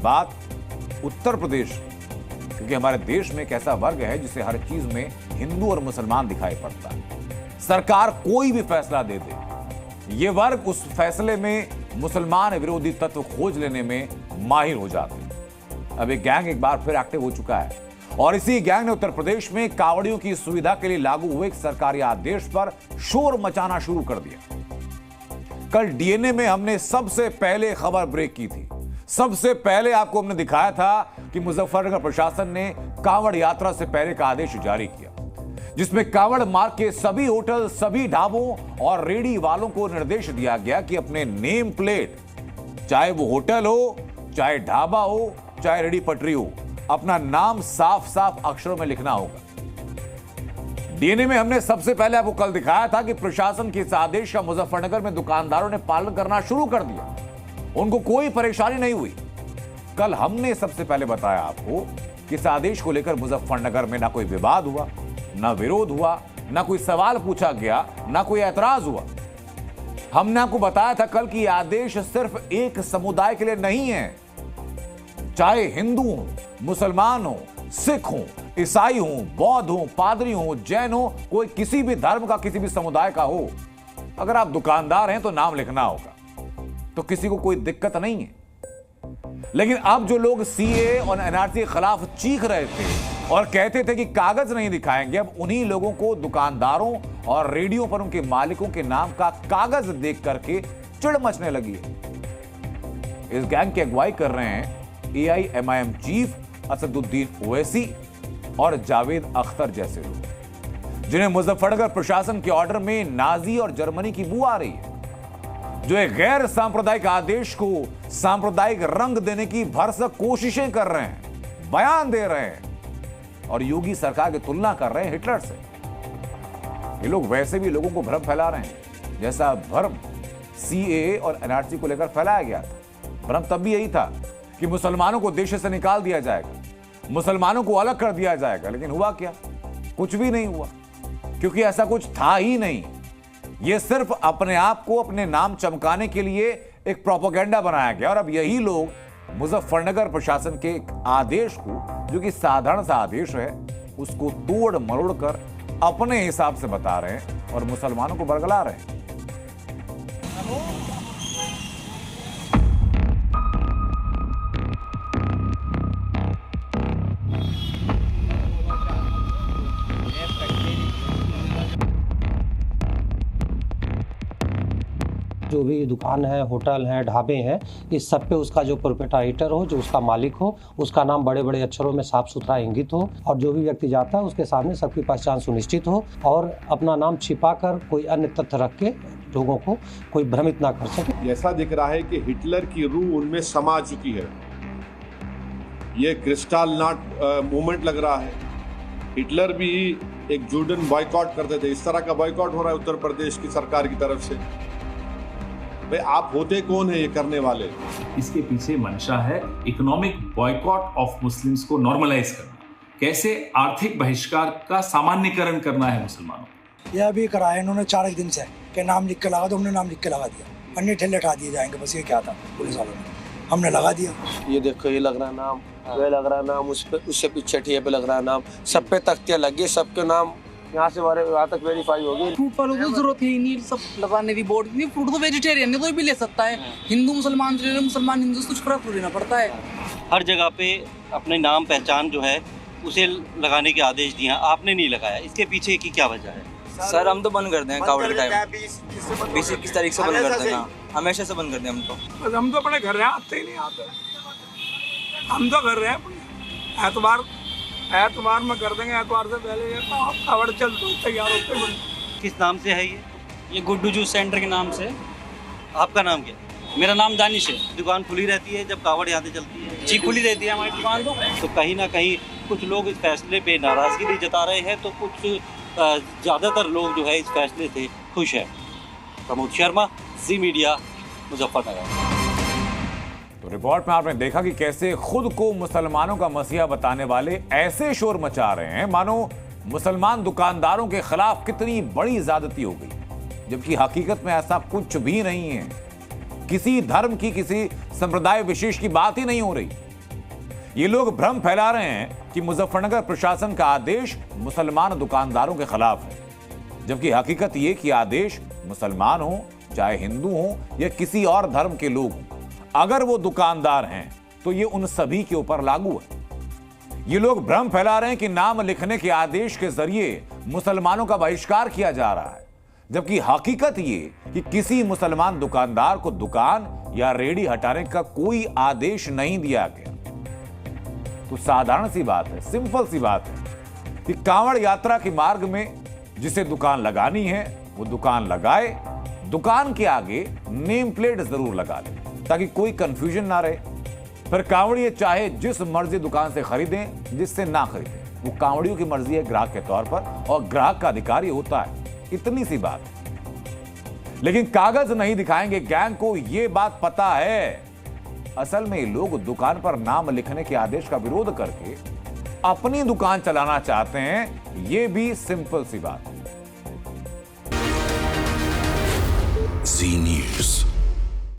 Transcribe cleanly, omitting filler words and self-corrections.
बात उत्तर प्रदेश, क्योंकि हमारे देश में एक ऐसा वर्ग है जिसे हर चीज में हिंदू और मुसलमान दिखाई पड़ता है। सरकार कोई भी फैसला दे दे, ये वर्ग उस फैसले में मुसलमान विरोधी तत्व खोज लेने में माहिर हो जाते हैं। अब एक गैंग एक बार फिर एक्टिव हो चुका है और इसी गैंग ने उत्तर प्रदेश में कांवड़ियों की सुविधा के लिए लागू हुए एक सरकारी आदेश पर शोर मचाना शुरू कर दिया। कल डीएनए में हमने सबसे पहले खबर ब्रेक की थी। सबसे पहले आपको हमने दिखाया था कि मुजफ्फरनगर प्रशासन ने कांवड़ यात्रा से पहले का आदेश जारी किया, जिसमें कांवड़ मार्ग के सभी होटल, सभी ढाबों और रेडी वालों को निर्देश दिया गया कि अपने नेम प्लेट, चाहे वो होटल हो, चाहे ढाबा हो, चाहे रेडी पटरी हो, अपना नाम साफ साफ अक्षरों में लिखना होगा। डीएनए में हमने सबसे पहले आपको कल दिखाया था कि प्रशासन के इस आदेश का मुजफ्फरनगर में दुकानदारों ने पालन करना शुरू कर दिया, उनको कोई परेशानी नहीं हुई। कल हमने सबसे पहले बताया आपको कि इस आदेश को लेकर मुजफ्फरनगर में ना कोई विवाद हुआ, ना विरोध हुआ, ना कोई सवाल पूछा गया, ना कोई ऐतराज हुआ। हमने आपको बताया था कल कि यह आदेश सिर्फ एक समुदाय के लिए नहीं है। चाहे हिंदू हो, मुसलमान हो, सिख हो, ईसाई हो, बौद्ध हो, पादरी हो, जैन हो, कोई किसी भी धर्म का, किसी भी समुदाय का हो, अगर आप दुकानदार हैं तो नाम लिखना होगा, तो किसी को कोई दिक्कत नहीं है। लेकिन अब जो लोग सीए और एनआरसी के खिलाफ चीख रहे थे और कहते थे कि कागज नहीं दिखाएंगे, अब उन्हीं लोगों को दुकानदारों और रेडियो पर उनके मालिकों के नाम का कागज देख करके चिढ़ मचने लगी है। इस गैंग की अगुवाई कर रहे हैं एआईएमआईएम चीफ असदुद्दीन ओवैसी और जावेद अख्तर जैसे लोग, जिन्हें मुजफ्फरनगर प्रशासन के ऑर्डर में नाजी और जर्मनी की बू आ रही है, जो एक गैर सांप्रदायिक आदेश को सांप्रदायिक रंग देने की भरसक कोशिशें कर रहे हैं, बयान दे रहे हैं और योगी सरकार की तुलना कर रहे हैं हिटलर से। ये लोग वैसे भी लोगों को भ्रम फैला रहे हैं, जैसा भ्रम सीएए और एनआरसी को लेकर फैलाया गया था। भ्रम तब भी यही था कि मुसलमानों को देश से निकाल दिया जाएगा, मुसलमानों को अलग कर दिया जाएगा, लेकिन हुआ क्या? कुछ भी नहीं हुआ, क्योंकि ऐसा कुछ था ही नहीं। यह सिर्फ अपने आप को अपने नाम चमकाने के लिए एक प्रोपेगेंडा बनाया गया और अब यही लोग मुजफ्फरनगर प्रशासन के आदेश को, जो कि साधारण सा आदेश है, उसको तोड़ मरोड़ कर अपने हिसाब से बता रहे हैं और मुसलमानों को बरगला रहे हैं। जो भी दुकान है, होटल है, ढाबे हैं, इस सब पे उसका जो प्रोप्राइटर हो, जो उसका मालिक हो, उसका नाम बड़े बड़े अक्षरों में साफ सुथरा इंगित हो और जो भी व्यक्ति जाता है उसके सामने सबकी पहचान सुनिश्चित हो और अपना नाम छिपाकर कोई अन्य तथ्य रख के लोगों को कोई भ्रमित ना कर सके। ऐसा दिख रहा है कि हिटलर की रूह उनमें समा चुकी है। ये क्रिस्टल नॉट मूवमेंट लग रहा है। हिटलर भी एक जूडन बॉयकॉट करते थे, इस तरह का बॉयकॉट हो रहा है उत्तर प्रदेश की सरकार की तरफ से। भाई आप होते कौन है ये करने वाले? इसके पीछे मंशा है इकोनॉमिक बॉयकॉट ऑफ मुस्लिम्स को नॉर्मलाइज करना, कैसे आर्थिक बहिष्कार का सामान्यकरण करना है मुसलमानों। यह भी कराया इन्होंने 4 दिन से कि नाम लिख के लगा दो, हमने नाम लिख के लगा दिया, अन्य ठेले हटा दिए जाएंगे, बस ये क्या था पुलिस वालों ने, हमने लगा दिया। ये देखो, ये लग रहा है नाम, वे लग रहा है नाम, उस पे उससे पीछे ठिए पे लग रहा है नाम, सब पे तख्तियां लगी, सबके नाम यहाँ से यहाँ तक वेरीफाई होगी। फ्रूट वालों को जरूरत ही नहीं सब लगाने की, बोर्ड नहीं, फ्रूट तो वेजिटेरियन है, कोई भी ले सकता है, हिंदू मुसलमान मुसलमान हिंदू से कुछ फर्क थोड़ी ना पड़ता है। हर जगह पे अपने नाम पहचान जो है उसे लगाने के आदेश दिए, आपने नहीं लगाया, इसके पीछे की क्या वजह है? सर हम तो बंद कर दें कावड़ के टाइम 20-21 तारीख से बंद कर देना, हमेशा से बंद कर दें हम तो। हम तो अपने घर आते ही नहीं आते, हम तो कर रहे हैं एतवार में कर देंगे, एतवार से पहले कावड़ चल तो तैयार होते हैं। किस नाम से है ये गुड्डू जूस सेंटर के नाम से। आपका नाम क्या? मेरा नाम दानिश है। दुकान खुली रहती है जब कावड़ यहाँ से चलती है? जी खुली रहती है हमारी दुकान। तो कहीं ना कहीं कुछ लोग इस फैसले पे नाराजगी भी जता रहे हैं, तो कुछ ज़्यादातर लोग जो है इस फैसले से खुश है। प्रमोद शर्मा, जी मीडिया, मुजफ्फरनगर। तो रिपोर्ट में आपने देखा कि कैसे खुद को मुसलमानों का मसीहा बताने वाले ऐसे शोर मचा रहे हैं मानो मुसलमान दुकानदारों के खिलाफ कितनी बड़ी ज्यादती हो गई, जबकि हकीकत में ऐसा कुछ भी नहीं है। किसी धर्म की, किसी संप्रदाय विशेष की बात ही नहीं हो रही। ये लोग भ्रम फैला रहे हैं कि मुजफ्फरनगर प्रशासन का आदेश मुसलमान दुकानदारों के खिलाफ है, जबकि हकीकत ये कि आदेश मुसलमान हो, चाहे हिंदू हो या किसी और धर्म के लोग हों, अगर वो दुकानदार हैं तो ये उन सभी के ऊपर लागू है। ये लोग भ्रम फैला रहे हैं कि नाम लिखने के आदेश के जरिए मुसलमानों का बहिष्कार किया जा रहा है, जबकि हकीकत ये कि किसी मुसलमान दुकानदार को दुकान या रेहड़ी हटाने का कोई आदेश नहीं दिया गया। तो साधारण सी बात है, सिंपल सी बात है कि कांवड़ यात्रा के मार्ग में जिसे दुकान लगानी है वो दुकान लगाए, दुकान के आगे नेम प्लेट जरूर लगा ले ताकि कोई कंफ्यूजन ना रहे। फिर कांवड़िए चाहे जिस मर्जी दुकान से खरीदें, जिससे ना खरीदें, वो कांवड़ियों की मर्जी है ग्राहक के तौर पर, और ग्राहक का अधिकार ये होता है। इतनी सी बात है। लेकिन कागज नहीं दिखाएंगे गैंग को ये बात पता है। असल में ये लोग दुकान पर नाम लिखने के आदेश का विरोध करके अपनी दुकान चलाना चाहते हैं, ये भी सिंपल सी बात है। जी न्यूज़।